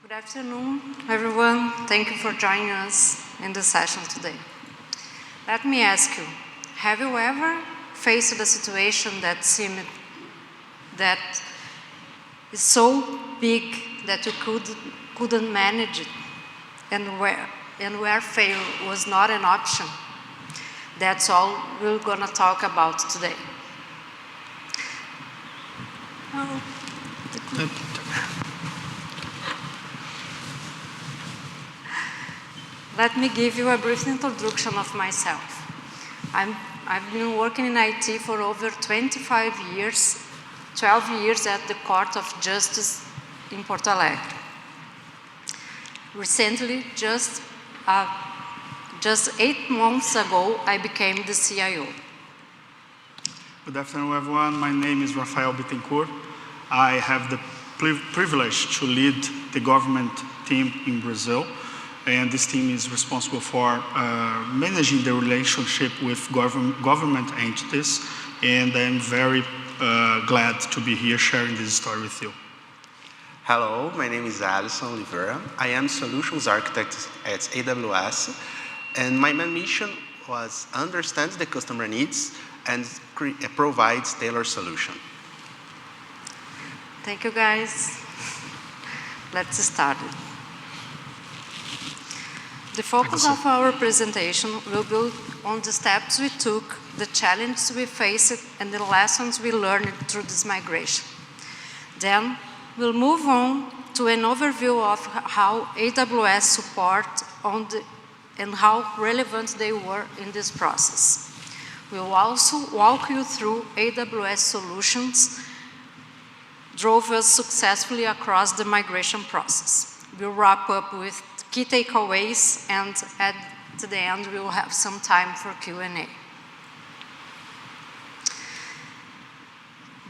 Good afternoon, everyone. Thank you for joining us in the session today. Let me ask you, have you ever faced a situation that seemed that is so big that you couldn't manage it, and where failure was not an option? That's all we're going to talk about today. Let me give you a brief introduction of myself. I've been working in IT for over 25 years, 12 years at the Court of Justice in Porto Alegre. Recently, just 8 months ago, I became the CIO. Good afternoon, everyone. My name is Rafael Bittencourt. I have the privilege to lead the government team in Brazil. And this team is responsible for managing the relationship with government entities. And I'm very glad to be here sharing this story with you. Hello, my name is Alisson Oliveira. I am Solutions Architect at AWS. And my main mission was understand the customer needs and provide tailored solution. Thank you, guys. Let's start it. The focus of our presentation will be on the steps we took, the challenges we faced, and the lessons we learned through this migration. Then, we'll move on to an overview of how AWS support and how relevant they were in this process. We'll also walk you through AWS solutions drove us successfully across the migration process. We'll wrap up with key takeaways, and at the end, we will have some time for Q&A.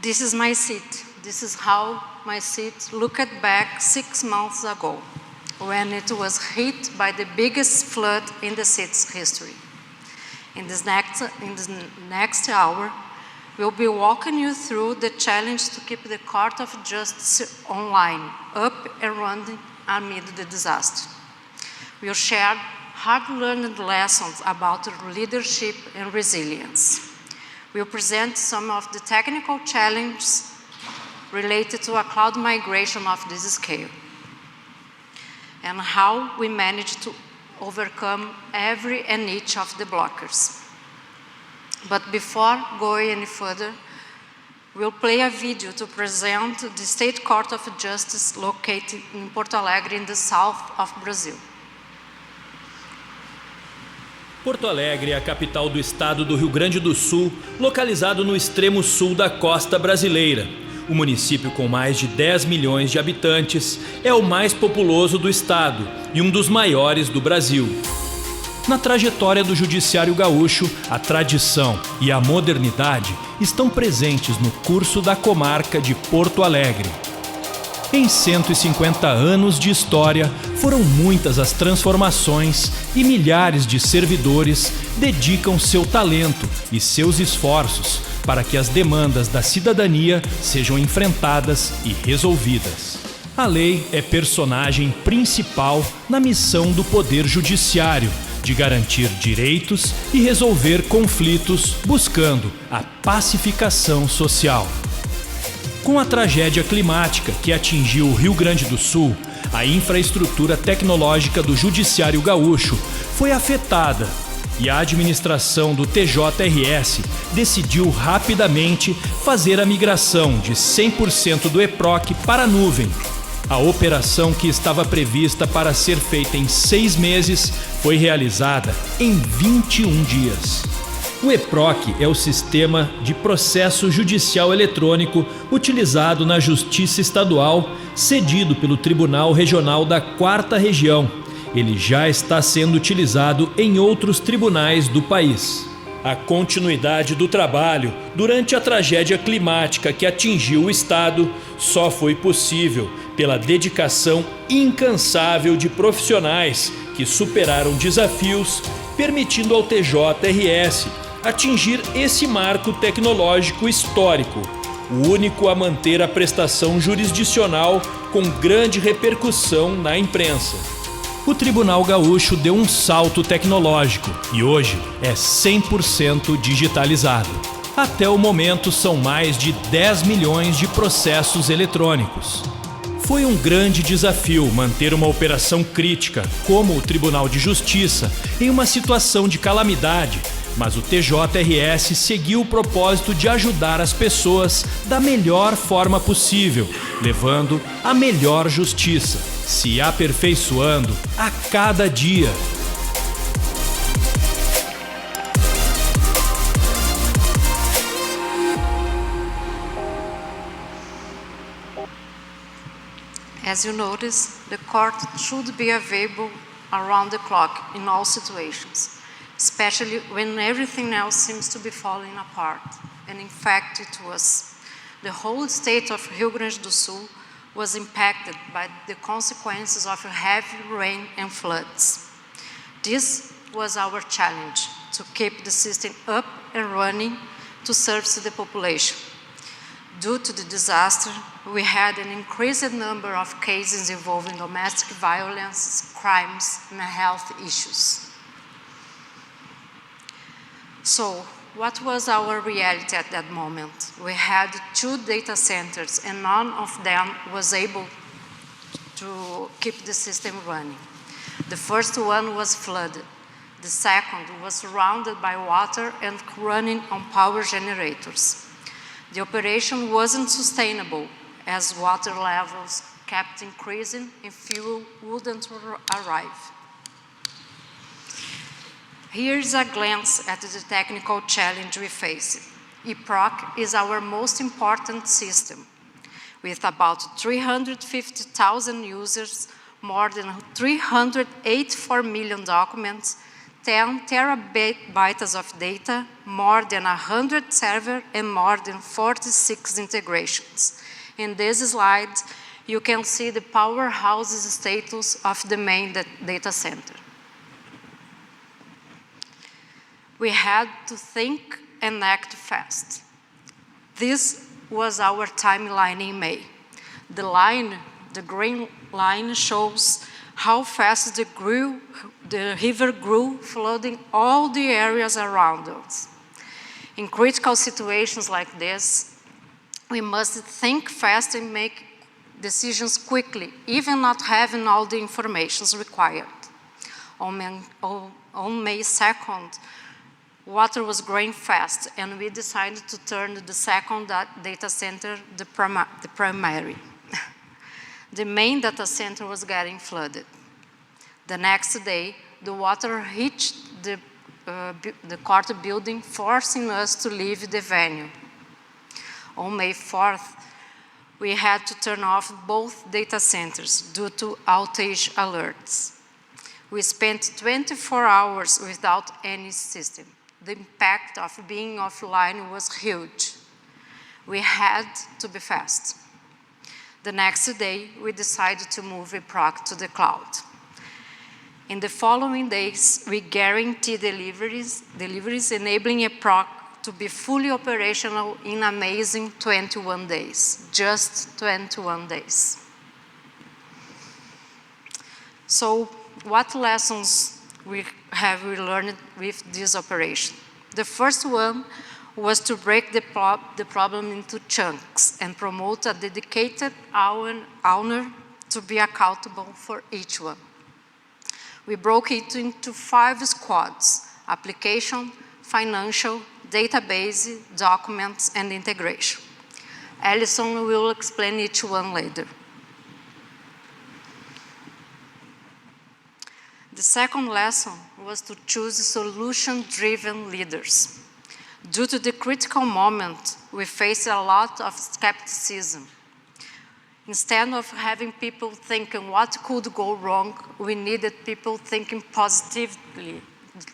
This is my seat. This is how my seat looked back 6 months ago, when it was hit by the biggest flood in the city's history. In this next hour, we'll be walking you through the challenge to keep the Court of Justice online, up and running amid the disaster. We'll share hard-learned lessons about leadership and resilience. We'll present some of the technical challenges related to a cloud migration of this scale, and how we managed to overcome every and each of the blockers. But before going any further, we'll play a video to present the State Court of Justice located in Porto Alegre in the south of Brazil. Porto Alegre é a capital do estado do Rio Grande do Sul, localizado no extremo sul da costa brasileira. O município, com mais de 10 milhões de habitantes, é o mais populoso do estado e um dos maiores do Brasil. Na trajetória do judiciário gaúcho, a tradição e a modernidade estão presentes no curso da comarca de Porto Alegre. Em 150 anos de história, foram muitas as transformações e milhares de servidores dedicam seu talento e seus esforços para que as demandas da cidadania sejam enfrentadas e resolvidas. A lei é personagem principal na missão do Poder Judiciário, de garantir direitos e resolver conflitos buscando a pacificação social. Com a tragédia climática que atingiu o Rio Grande do Sul, a infraestrutura tecnológica do Judiciário Gaúcho foi afetada e a administração do TJRS decidiu rapidamente fazer a migração de 100% do EPROC para a nuvem. A operação, que estava prevista para ser feita em 6 meses, foi realizada em 21 dias. O EPROC é o sistema de processo judicial eletrônico utilizado na Justiça Estadual, cedido pelo Tribunal Regional da 4ª Região. Ele já está sendo utilizado em outros tribunais do país. A continuidade do trabalho durante a tragédia climática que atingiu o estado só foi possível pela dedicação incansável de profissionais que superaram desafios, permitindo ao TJRS atingir esse marco tecnológico histórico, o único a manter a prestação jurisdicional com grande repercussão na imprensa. O Tribunal Gaúcho deu um salto tecnológico e hoje é 100% digitalizado. Até o momento são mais de 10 milhões de processos eletrônicos. Foi um grande desafio manter uma operação crítica, como o Tribunal de Justiça, em uma situação de calamidade, mas o TJRS seguiu o propósito de ajudar as pessoas da melhor forma possível, levando a melhor justiça, se aperfeiçoando a cada dia. As you notice, the court should be available around the clock in all situations, especially when everything else seems to be falling apart. And in fact, it was. The whole state of Rio Grande do Sul was impacted by the consequences of heavy rain and floods. This was our challenge, to keep the system up and running to serve the population. Due to the disaster, we had an increased number of cases involving domestic violence, crimes, and health issues. So, what was our reality at that moment? We had 2 data centers, and none of them was able to keep the system running. The first one was flooded. The second was surrounded by water and running on power generators. The operation wasn't sustainable as water levels kept increasing and fuel wouldn't arrive. Here's a glance at the technical challenge we face. eProc is our most important system. With about 350,000 users, more than 384 million documents, 10 terabytes of data, more than 100 servers, and more than 46 integrations. In this slide, you can see the powerhouse status of the main data center. We had to think and act fast. This was our timeline in May. The green line shows how fast the river grew, flooding all the areas around us. In critical situations like this, we must think fast and make decisions quickly, even not having all the information required. On May 2nd, water was growing fast, and we decided to turn the second data center the primary. The main data center was getting flooded. The next day, the water reached the court building, forcing us to leave the venue. On May 4th, we had to turn off both data centers due to outage alerts. We spent 24 hours without any system. The impact of being offline was huge. We had to be fast. The next day, we decided to move eProc to the cloud. In the following days, we guaranteed deliveries enabling eProc to be fully operational in amazing 21 days, just 21 days. So, what lessons have we learned with this operation? The first one was to break the problem into chunks and promote a dedicated owner to be accountable for each one. We broke it into 5 squads: application, financial, database, documents, and integration. Alison will explain each one later. The second lesson was to choose solution-driven leaders. Due to the critical moment, we faced a lot of skepticism. Instead of having people thinking what could go wrong, we needed people thinking positively,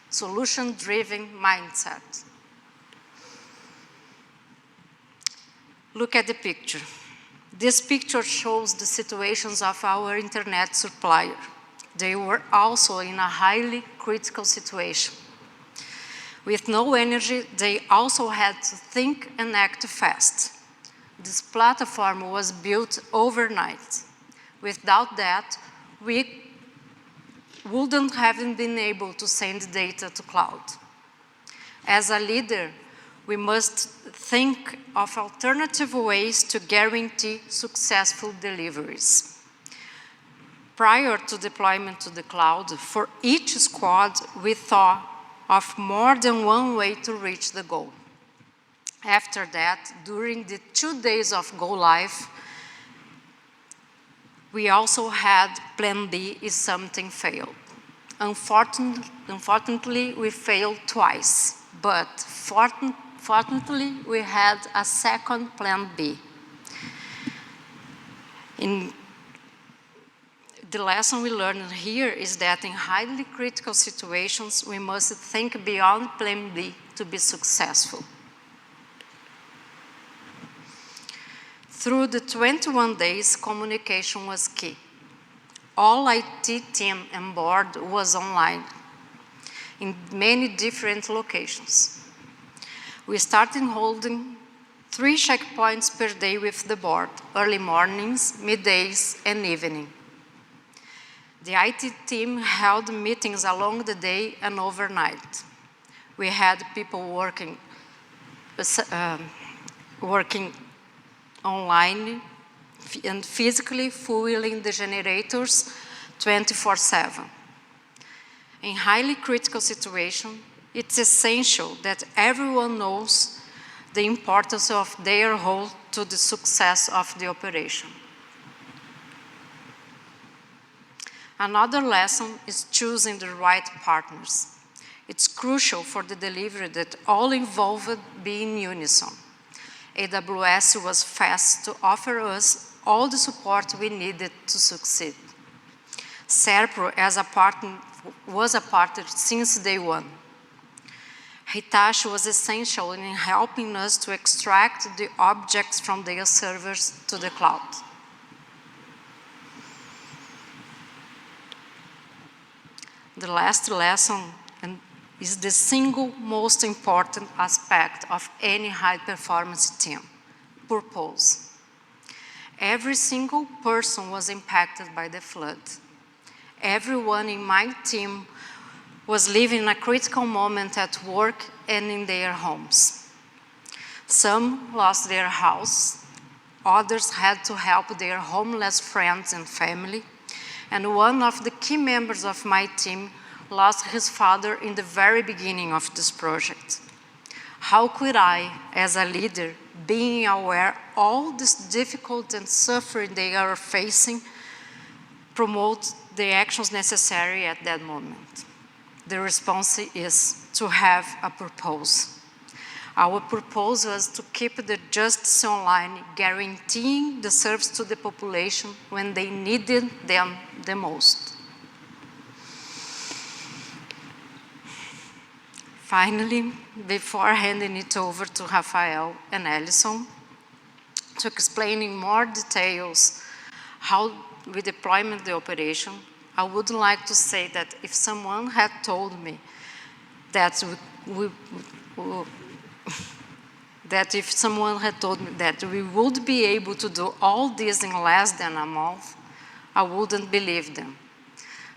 solution-driven mindset. Look at the picture. This picture shows the situations of our internet supplier. They were also in a highly critical situation. With no energy, they also had to think and act fast. This platform was built overnight. Without that, we wouldn't have been able to send data to cloud. As a leader, we must think of alternative ways to guarantee successful deliveries. Prior to deployment to the cloud, for each squad, we thought of more than one way to reach the goal. After that, during the 2 days of go live, we also had plan B if something failed. Unfortunately, we failed twice, but fortunately, we had a second plan B. The lesson we learned here is that in highly critical situations, we must think beyond plan B to be successful. Through the 21 days, communication was key. All IT team and board was online in many different locations. We started holding 3 checkpoints per day with the board, early mornings, middays, and evening. The IT team held meetings along the day and overnight. We had people working online and physically fueling the generators 24/7. In highly critical situations, it's essential that everyone knows the importance of their role to the success of the operation. Another lesson is choosing the right partners. It's crucial for the delivery that all involved be in unison. AWS was fast to offer us all the support we needed to succeed. SERPRO was a partner since day one. Hitachi was essential in helping us to extract the objects from their servers to the cloud. The last lesson is the single most important aspect of any high-performance team: purpose. Every single person was impacted by the flood. Everyone in my team was living a critical moment at work and in their homes. Some lost their house, others had to help their homeless friends and family, and one of the key members of my team lost his father in the very beginning of this project. How could I, as a leader, being aware all this difficulty and suffering they are facing, promote the actions necessary at that moment? The response is to have a purpose. Our purpose was to keep the justice online, guaranteeing the service to the population when they needed them the most. Finally, before handing it over to Rafael and Alison to explain in more details how we deployed the operation, I would like to say that if someone had told me that we would be able to do all this in less than a month, I wouldn't believe them.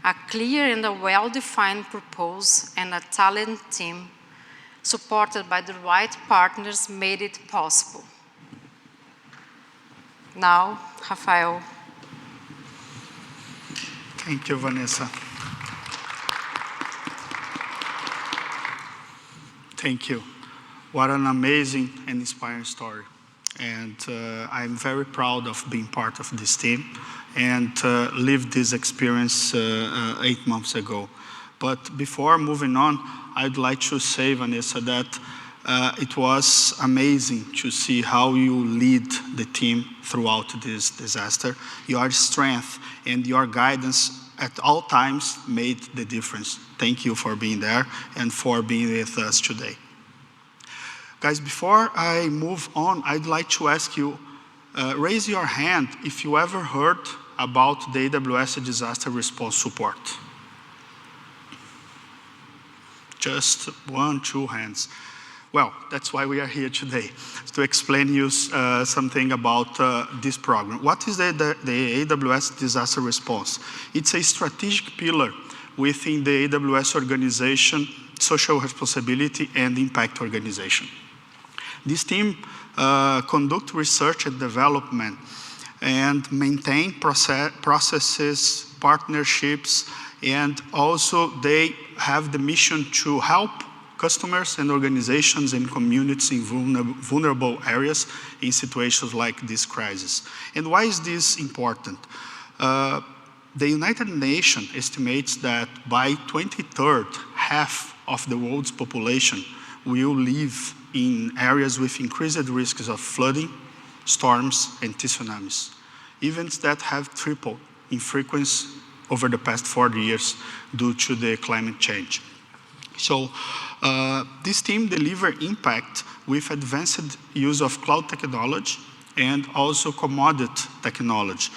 A clear and a well-defined purpose and a talented team supported by the right partners made it possible. Now, Rafael. Thank you, Vanessa. Thank you. What an amazing and inspiring story. And I'm very proud of being part of this team and lived this experience 8 months ago. But before moving on, I'd like to say, Vanessa, that it was amazing to see how you lead the team throughout this disaster. Your strength and your guidance at all times made the difference. Thank you for being there and for being with us today. Guys, before I move on, I'd like to ask you, raise your hand if you ever heard about the AWS disaster response support. Just 1, 2 hands. Well, that's why we are here today, to explain you something about this program. What is the AWS disaster response? It's a strategic pillar within the AWS organization, social responsibility and impact organization. This team conduct research and development and maintain processes, partnerships, and also they have the mission to help customers and organizations and communities in vulnerable areas in situations like this crisis. And why is this important? The United Nations estimates that by 2030, half of the world's population will live in areas with increased risks of flooding, storms, and tsunamis. Events that have tripled in frequency over the past 40 years due to the climate change. So this team delivers impact with advanced use of cloud technology and also commodity technology,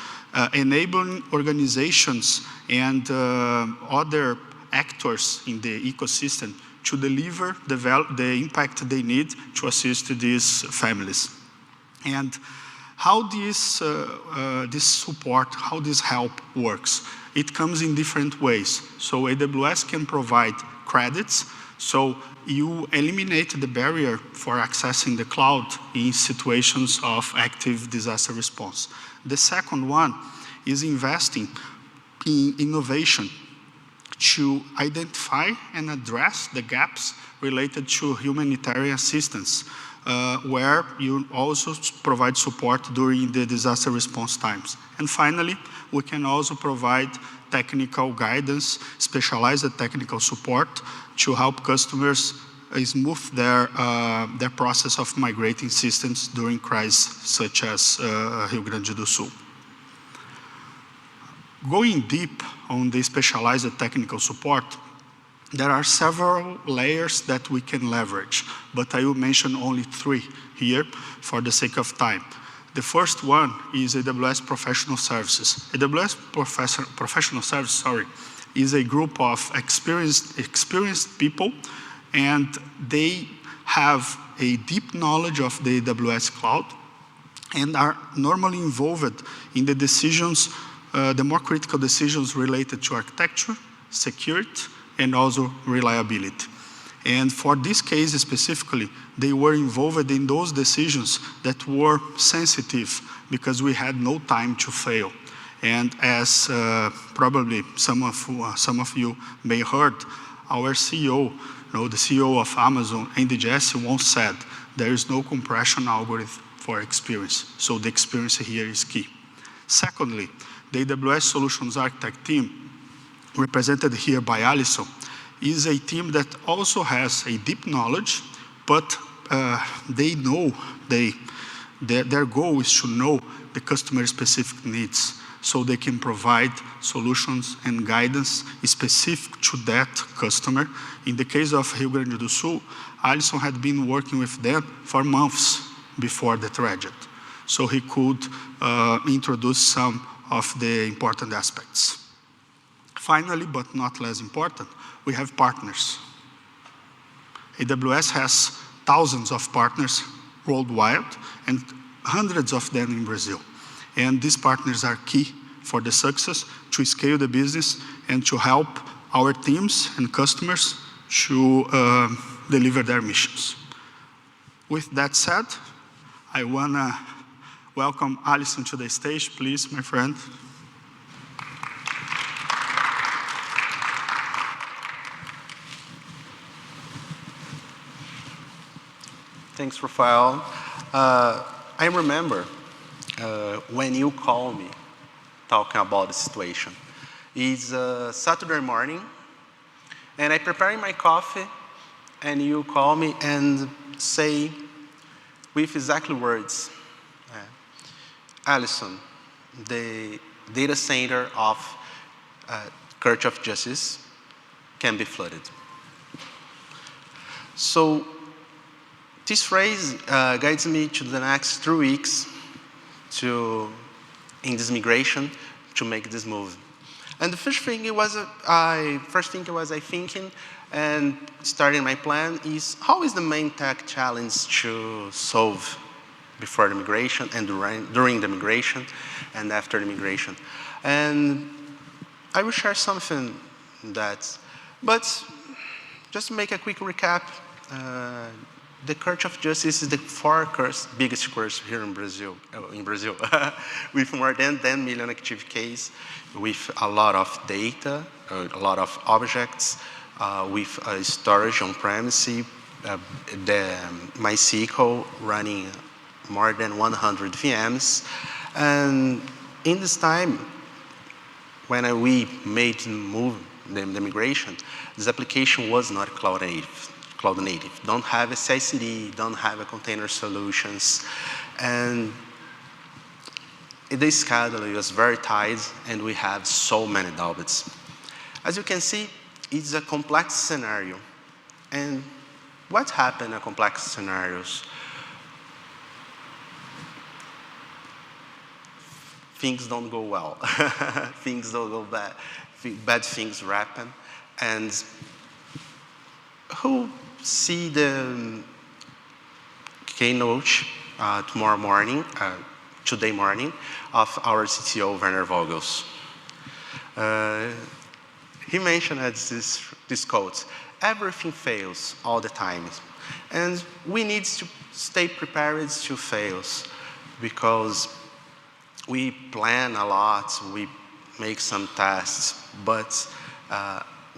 enabling organizations and other actors in the ecosystem to deliver the impact they need to assist these families. And how this support, how this help works, it comes in different ways. So AWS can provide credits, so you eliminate the barrier for accessing the cloud in situations of active disaster response. The second one is investing in innovation to identify and address the gaps related to humanitarian assistance, where you also provide support during the disaster response times. And finally, we can also provide technical guidance, specialized technical support to help customers smooth their process of migrating systems during crises such as Rio Grande do Sul. Going deep on the specialized technical support, there are several layers that we can leverage, but I will mention only 3 here for the sake of time. The first one is AWS Professional Services. AWS Professional Services, is a group of experienced people, and they have a deep knowledge of the AWS cloud and are normally involved in the decisions, the more critical decisions related to architecture, security, and also reliability. And for this case specifically, they were involved in those decisions that were sensitive because we had no time to fail. And as probably some of you may heard, our CEO, the CEO of Amazon, Andy Jassy, once said, there is no compression algorithm for experience. So the experience here is key. Secondly, the AWS Solutions Architect team, represented here by Alison, is a team that also has a deep knowledge, but they know, their goal is to know the customer-specific needs so they can provide solutions and guidance specific to that customer. In the case of Rio Grande do Sul, Alison had been working with them for months before the tragedy, so he could introduce some of the important aspects. Finally, but not less important, we have partners. AWS has thousands of partners worldwide and hundreds of them in Brazil. And these partners are key for the success to scale the business and to help our teams and customers to deliver their missions. With that said, I want to welcome Alison to the stage, please, my friend. Thanks, Rafael. I remember when you called me talking about the situation. It's Saturday morning, and I'm preparing my coffee, and you call me and say, with exactly words, Alison, the data center of Court of Justice can be flooded. So this phrase guides me to the next 3 weeks in this migration to make this move. And the first thing I thinking and starting my plan is how is the main tech challenge to solve before the migration and during the migration and after the migration. And I will share something but just to make a quick recap, the Court of Justice is the biggest court here in Brazil, with more than 10 million active cases, with a lot of data, a lot of objects, with storage on premises, the MySQL running more than 100 VMs. And in this time, when we made the migration, this application was not cloud native. Don't have a CI/CD, don't have a container solutions. And the schedule was very tight, and we have so many doubts. As you can see, it's a complex scenario. And what happened in complex scenarios? Things don't go well. Things don't go bad. Bad things happen. And who see the keynote today morning of our CTO, Werner Vogels. He mentioned this quote, everything fails all the time. And we need to stay prepared to fail because we plan a lot, we make some tests, but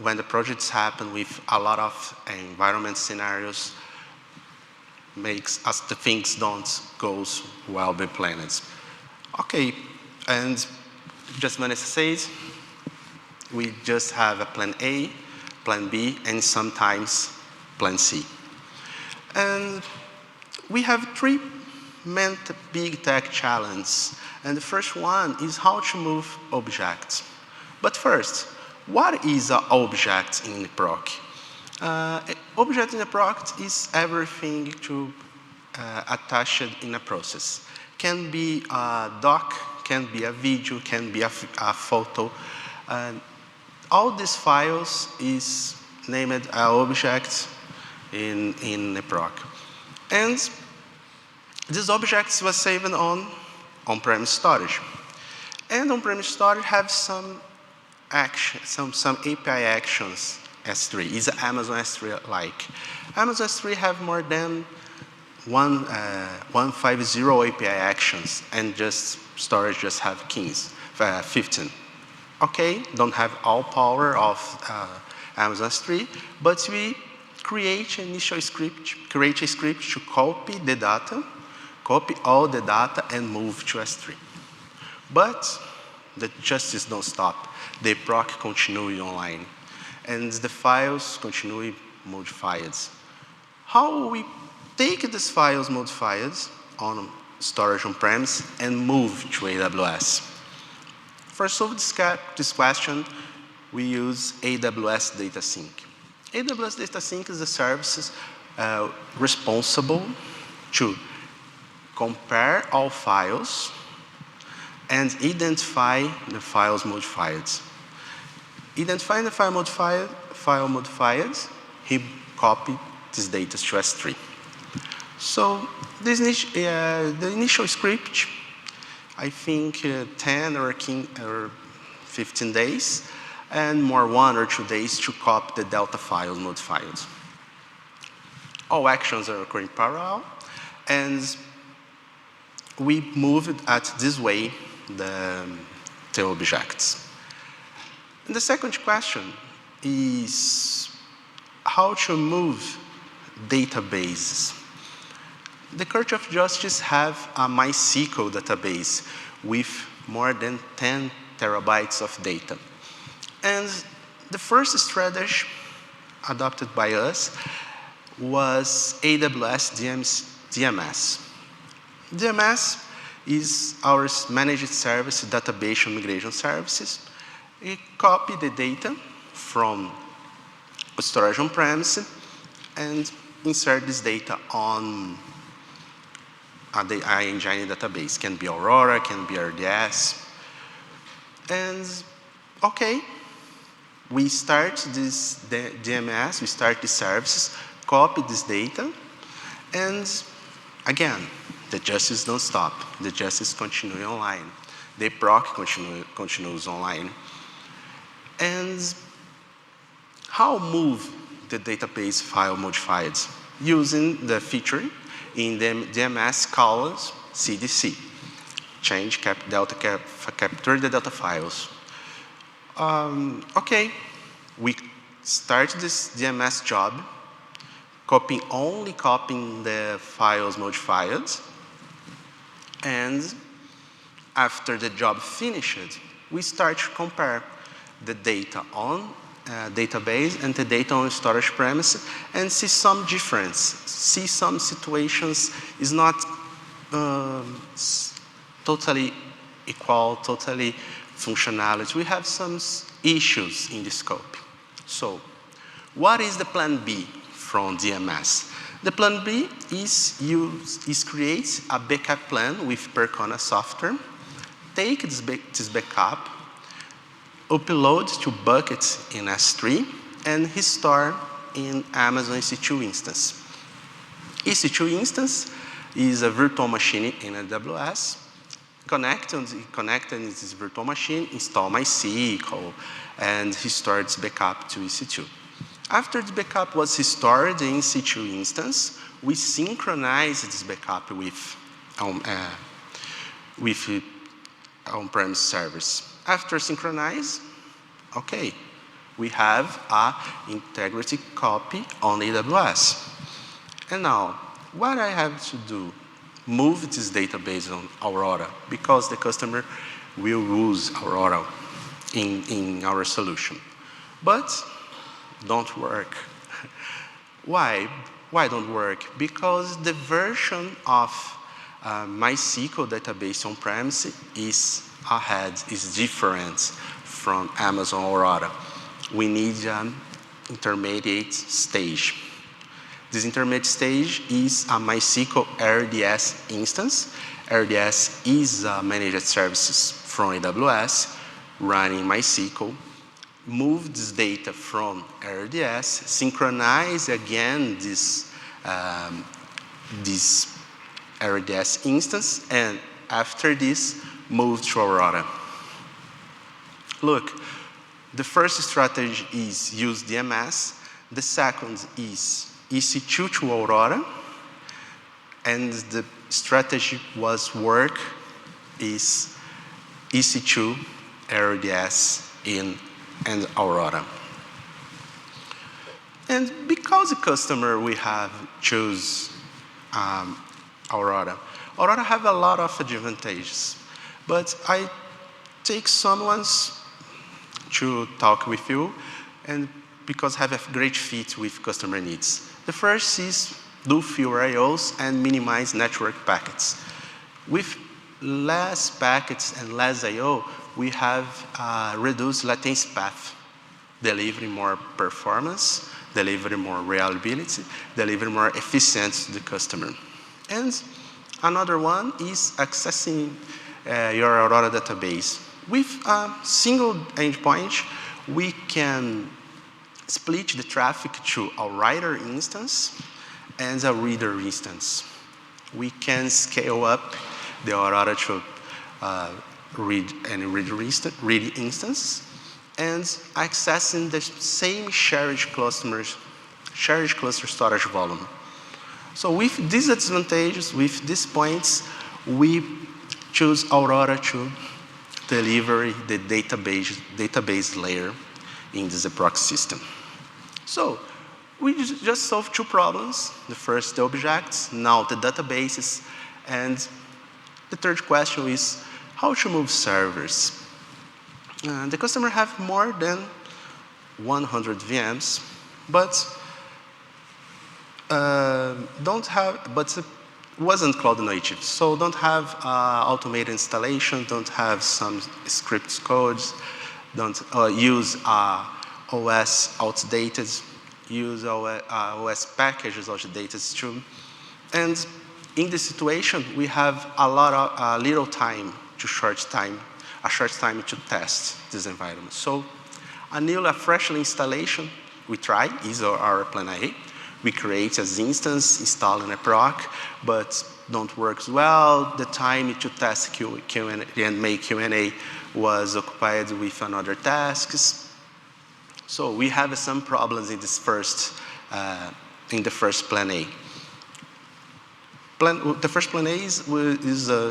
when the projects happen with a lot of environment scenarios, makes us the things don't go well be planned. Okay, and just Vanessa says, we just have a plan A, plan B, and sometimes plan C. And we have three main big tech challenges. And the first one is how to move objects. But first, what is an object in the proc? Object in the proc is everything to attached in a process. Can be a doc, can be a video, can be a photo. All these files is named object in the proc. And these objects was saved on-premise storage. And on-premise storage have some action, some API actions, S3. Is Amazon S3 like? Amazon S3 have more than 150 API actions, and just storage just have 15. Okay, don't have all power of Amazon S3, but we create a script to copy the data, copy all the data and move to S3. But the justice don't stop. The proc continue online. And the files continue modified. How we take these files modified on storage on-premise and move to AWS? For solve this question, we use AWS Data Sync. AWS Data Sync is a service responsible to compare all files and identify the files modified. Identifying the file modified, he copied this data to S3. So this the initial script, I think 10 or 15 days, and more 1 or 2 days to copy the Delta files modified. All actions are occurring parallel, and we moved at this way the objects. And the second question is how to move databases. The Court of Justice have a MySQL database with more than 10 terabytes of data. And the first strategy adopted by us was AWS DMS. DMS is our managed service, database and migration services. We copy the data from storage on-premise and insert this data on the engine database. Can be Aurora, can be RDS. And okay, we start this DMS, we start the services, copy this data, and again, the justice don't stop. The justice continues online. The proc continues online. And how move the database file modified? Using the feature in the DMS called CDC, change capture the data files. Okay, we start this DMS job, only copying the files modified, and after the job finished, we start to compare the data on database and the data on storage premise and see some difference, see some situations is not totally equal, totally functionality. We have some issues in the scope. So, what is the plan B from DMS? The plan B is create a backup plan with Percona software, take this backup, upload to buckets in S3, and restore in Amazon EC2 instance. EC2 instance is a virtual machine in AWS. Connect in this virtual machine, install MySQL, and restore its backup to EC2. After the backup was restored in EC2 instance, we synchronize this backup with on-premise servers. After synchronize, okay, we have a integrity copy on AWS. And now, what I have to do? Move this database on Aurora, because the customer will use Aurora in our solution. But don't work. Why? Why don't work? Because the version of MySQL database on-premise is different from Amazon Aurora. We need an intermediate stage. This intermediate stage is a MySQL RDS instance. RDS is managed services from AWS running MySQL. Move this data from RDS, synchronize again this RDS instance, and after this, move to Aurora. Look, the first strategy is use DMS. The second is EC2 to Aurora, and the strategy work is EC2, RDS and Aurora. And because the customer we have choose Aurora have a lot of advantages, but I take some ones to talk with you, and because have a great fit with customer needs. The first is do fewer IOs and minimize network packets. With less packets and less IO, we have reduced latency path, delivering more performance, delivering more reliability, delivering more efficiency to the customer. And another one is accessing your Aurora database. With a single endpoint, we can split the traffic to a writer instance and a reader instance. We can scale up the Aurora to read and reader instance, and accessing the same shared cluster storage volume. So with these advantages, with these points, we choose Aurora to deliver the database layer in this proxy system. So we just solved two problems. The first, the objects, now the databases, and the third question is how to move servers. The customer have more than 100 VMs, but wasn't cloud native, so don't have automated installation, don't have some scripts codes, don't use OS outdated, use OS packages outdated too. And in this situation, we have a little time to short time a short time to test this environment. So a freshly installation, we try, is our plan A. We create as instance, install in a proc, but don't work well. The time to test Q&A and make Q&A was occupied with another tasks. So we have some problems in this in the first plan A. The first plan A is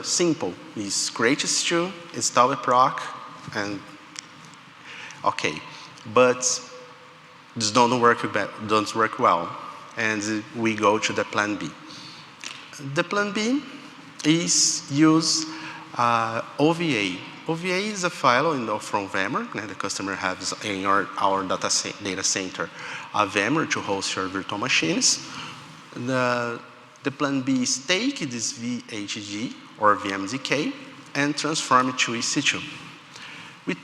simple. It's create a stew, install a proc, and okay. But this don't work well. And we go to the plan B. The plan B is use OVA. OVA is a file from VMware. The customer has in our data center a VMware to host your virtual machines. The plan B is take this VHG or VMDK and transform it to EC2. We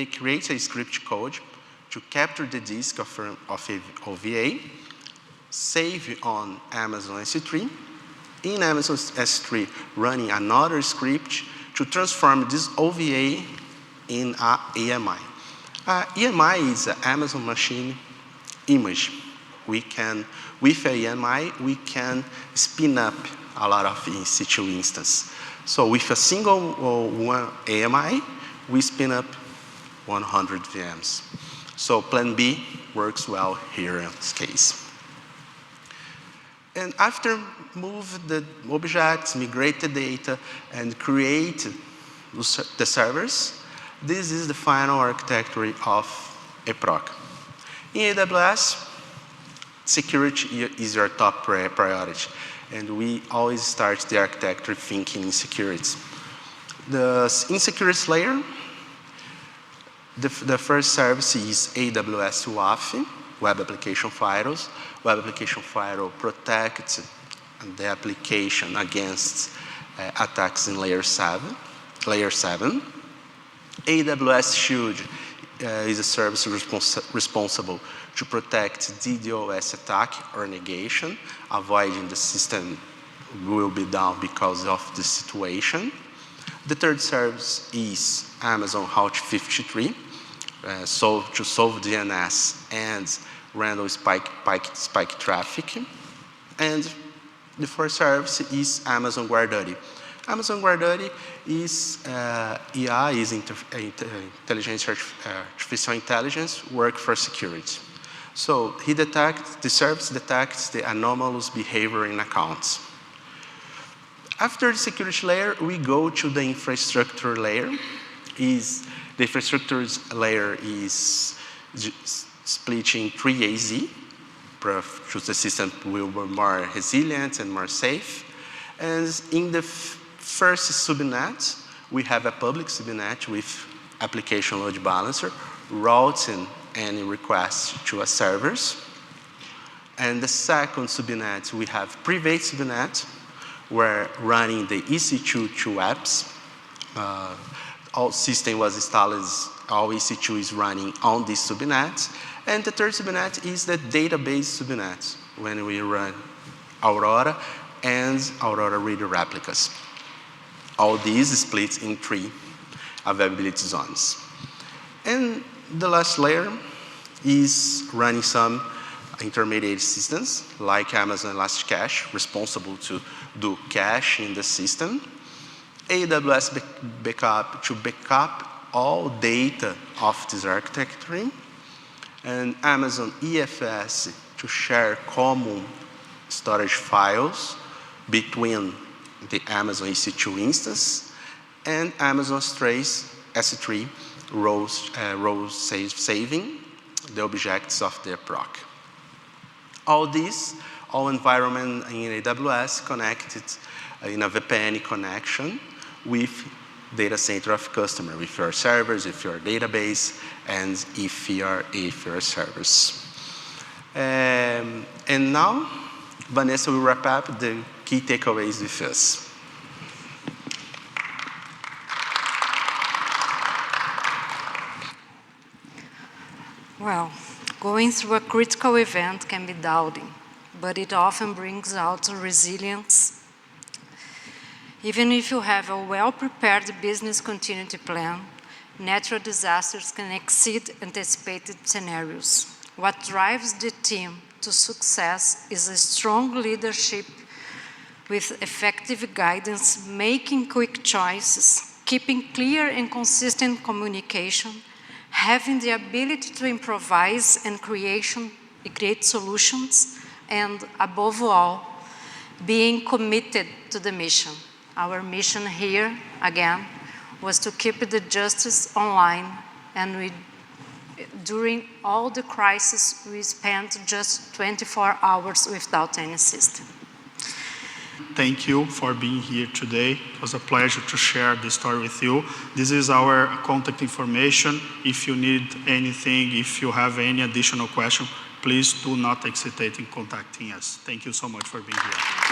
create a script code to capture the disk of OVA, save on Amazon S3. In Amazon S3, running another script to transform this OVA in a EMI. EMI is an Amazon machine image. With a EMI, we can spin up a lot of EC2 instances. So with a single one AMI, we spin up 100 VMs. So plan B works well here in this case. And after move the objects, migrate the data, and create the servers, this is the final architecture of a proc. In AWS, security is your top priority, and we always start the architecture thinking in security. The insecurity layer, the first service is AWS WAF, Web Application Firewalls. Web Application Firewall protects the application against attacks in layer 7. AWS Shield is a service responsible to protect DDoS attack or negation, avoiding the system will be down because of the situation. The third service is Amazon Route 53, to solve DNS and random spike traffic. And the fourth service is Amazon GuardDuty. Amazon GuardDuty is AI, is artificial intelligence work for security. So the service detects the anomalous behavior in accounts. After the security layer, we go to the infrastructure layer. The infrastructure layer is split in 3 AZ, so the system will be more resilient and more safe. And in the first subnet, we have a public subnet with application load balancer, routing any requests to a servers. And the second subnet, we have private subnet, where running the EC2 apps. All system was installed, all EC2 is running on this subnet. And the third subnet is the database subnet, when we run Aurora and Aurora Reader replicas. All these split in 3 availability zones. And the last layer is running some intermediate systems, like Amazon Elasticache, responsible to do cache in the system. AWS backup to backup all data of this architecture. And Amazon EFS to share common storage files between the Amazon EC2 instance and Amazon S3 rows saving the objects of their proc. All environment in AWS connected in a VPN connection with data center of customer, with your servers, with your database, and if your servers. And now, Vanessa will wrap up the key takeaways with us. Well, going through a critical event can be daunting, but it often brings out resilience. Even if you have a well-prepared business continuity plan, natural disasters can exceed anticipated scenarios. What drives the team to success is a strong leadership with effective guidance, making quick choices, keeping clear and consistent communication, having the ability to improvise and create solutions, and above all, being committed to the mission. Our mission here, again, was to keep the justice online, and during all the crisis, we spent just 24 hours without any system. Thank you for being here today. It was a pleasure to share this story with you. This is our contact information. If you need anything, if you have any additional question, please do not hesitate in contacting us. Thank you so much for being here.